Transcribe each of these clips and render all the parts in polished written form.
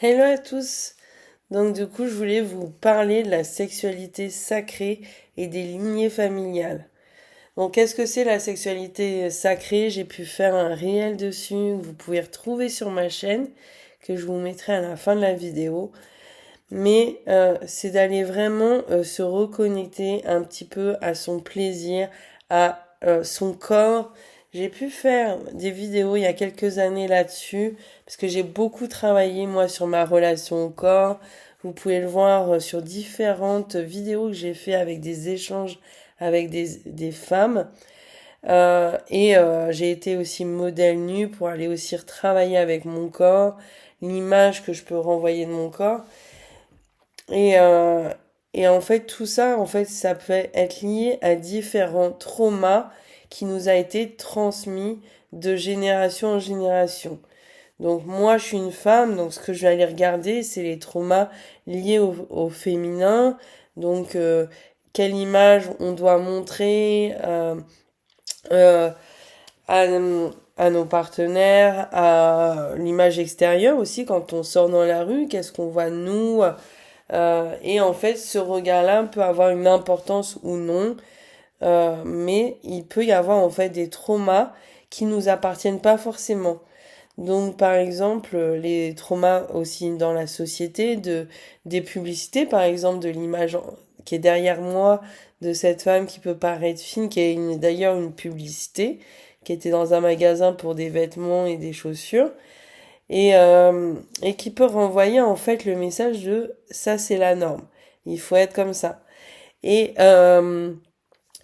Hello à tous. Donc du coup, je voulais vous parler de la sexualité sacrée et des lignées familiales. Donc qu'est-ce que c'est la sexualité sacrée? J'ai pu faire un réel dessus que vous pouvez retrouver sur ma chaîne, que je vous mettrai à la fin de la vidéo. Mais c'est d'aller vraiment se reconnecter un petit peu à son plaisir, à son corps. J'ai pu faire des vidéos il y a quelques années là-dessus, parce que j'ai beaucoup travaillé moi sur ma relation au corps. Vous pouvez le voir sur différentes vidéos que j'ai fait avec des échanges avec des femmes. J'ai été aussi modèle nu pour aller aussi retravailler avec mon corps, l'image que je peux renvoyer de mon corps. Et, euh, et en fait, tout ça, en fait, ça peut être lié à différents traumas qui nous a été transmis de génération en génération. Donc moi, je suis une femme, donc ce que je vais aller regarder, c'est les traumas liés au féminin. Donc quelle image on doit montrer euh, à, à nos partenaires, à l'image extérieure aussi quand on sort dans la rue, qu'est-ce qu'on voit de nous. Et en fait, ce regard-là peut avoir une importance ou non, mais il peut y avoir en fait des traumas qui nous appartiennent pas forcément. Donc, par exemple, les traumas aussi dans la société, des publicités, par exemple, de l'image qui est derrière moi, de cette femme qui peut paraître fine, qui est d'ailleurs une publicité, qui était dans un magasin pour des vêtements et des chaussures et qui peut renvoyer en fait le message de ça c'est la norme, il faut être comme ça. Et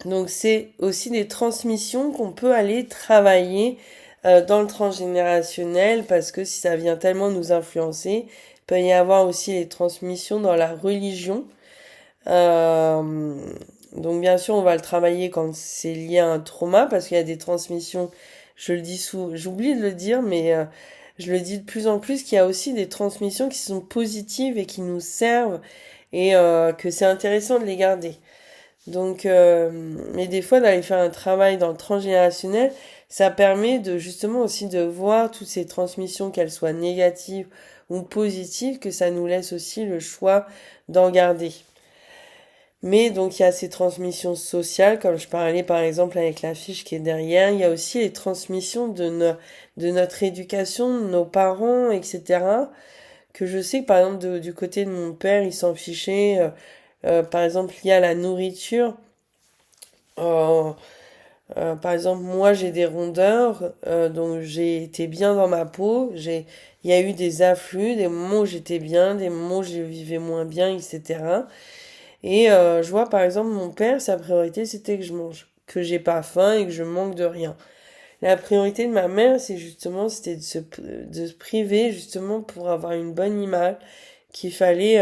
donc c'est aussi des transmissions qu'on peut aller travailler dans le transgénérationnel parce que si ça vient tellement nous influencer, il peut y avoir aussi les transmissions dans la religion. Euh, donc bien sûr on va le travailler quand c'est lié à un trauma parce qu'il y a des transmissions, je le dis j'oublie de le dire mais je le dis de plus en plus qu'il y a aussi des transmissions qui sont positives et qui nous servent et que c'est intéressant de les garder. Donc, mais des fois d'aller faire un travail dans le transgénérationnel, ça permet de justement aussi de voir toutes ces transmissions, qu'elles soient négatives ou positives, que ça nous laisse aussi le choix d'en garder. Mais donc il y a ces transmissions sociales, comme je parlais par exemple avec la fiche qui est derrière. Il y a aussi les transmissions de notre éducation, de nos parents, etc. Que je sais que par exemple du côté de mon père, il s'en fichait. Par exemple, lié à la nourriture. Euh, Par exemple, moi j'ai des rondeurs, donc j'ai été bien dans ma peau. Il y a eu des afflux, des moments où j'étais bien, des moments où je vivais moins bien, etc. Et je vois par exemple mon père, sa priorité c'était que je mange, que j'ai pas faim et que je manque de rien. La priorité de ma mère, c'est justement, c'était de se priver justement pour avoir une bonne image, qu'il fallait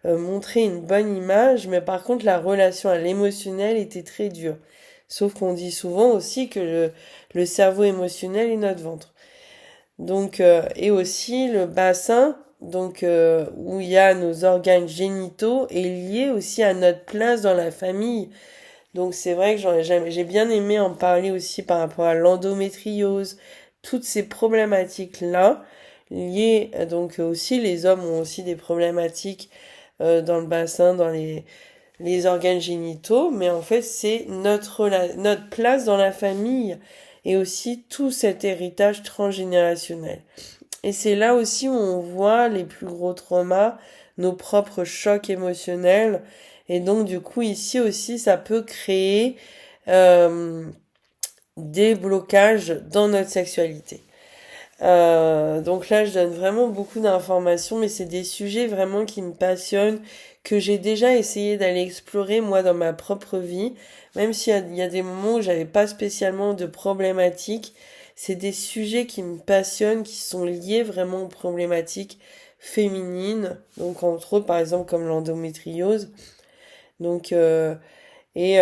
montrer une bonne image, mais par contre la relation à l'émotionnel était très dure. Sauf qu'on dit souvent aussi que le cerveau émotionnel est notre ventre. Donc, et aussi le bassin, donc où il y a nos organes génitaux, est lié aussi à notre place dans la famille. Donc c'est vrai que j'ai bien aimé en parler aussi par rapport à l'endométriose, toutes ces problématiques-là liées, donc aussi les hommes ont aussi des problématiques dans le bassin, dans les organes génitaux, mais en fait c'est notre place dans la famille et aussi tout cet héritage transgénérationnel. Et c'est là aussi où on voit les plus gros traumas, nos propres chocs émotionnels. Et donc du coup ici aussi ça peut créer euh, des blocages dans notre sexualité. Donc là je donne vraiment beaucoup d'informations, mais c'est des sujets vraiment qui me passionnent, que j'ai déjà essayé d'aller explorer moi dans ma propre vie, même s'il y a des moments où j'avais pas spécialement de problématiques. C'est des sujets qui me passionnent, qui sont liés vraiment aux problématiques féminines, donc entre autres par exemple comme l'endométriose. Donc et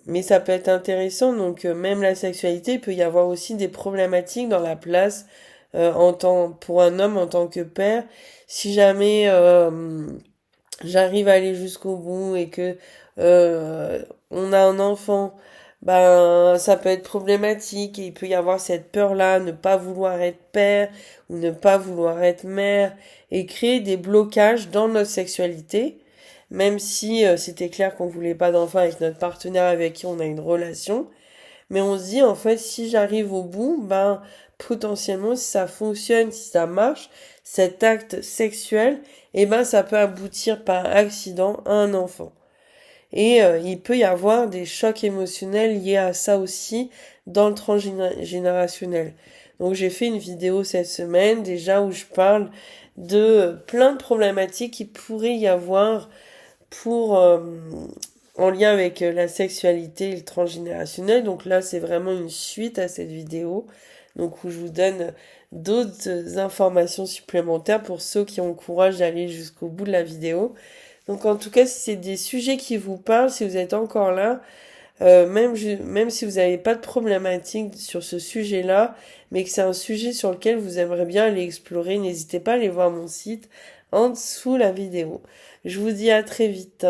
mais ça peut être intéressant. Donc même la sexualité, il peut y avoir aussi des problématiques dans la place pour un homme en tant que père. Si jamais j'arrive à aller jusqu'au bout et que on a un enfant, ben ça peut être problématique et il peut y avoir cette peur-là, ne pas vouloir être père ou ne pas vouloir être mère et créer des blocages dans notre sexualité, même si c'était clair qu'on voulait pas d'enfant avec notre partenaire avec qui on a une relation, mais on se dit en fait si j'arrive au bout, ben potentiellement si ça fonctionne, si ça marche, cet acte sexuel, eh ben ça peut aboutir par accident à un enfant. Et il peut y avoir des chocs émotionnels liés à ça aussi dans le transgénérationnel. Donc j'ai fait une vidéo cette semaine déjà où je parle de plein de problématiques qui pourrait y avoir pour en lien avec la sexualité et le transgénérationnel. Donc là c'est vraiment une suite à cette vidéo. Donc où je vous donne d'autres informations supplémentaires pour ceux qui ont le courage d'aller jusqu'au bout de la vidéo. Donc en tout cas, si c'est des sujets qui vous parlent, si vous êtes encore là, même si vous n'avez pas de problématique sur ce sujet-là, mais que c'est un sujet sur lequel vous aimeriez bien aller explorer, n'hésitez pas à aller voir mon site en dessous la vidéo. Je vous dis à très vite.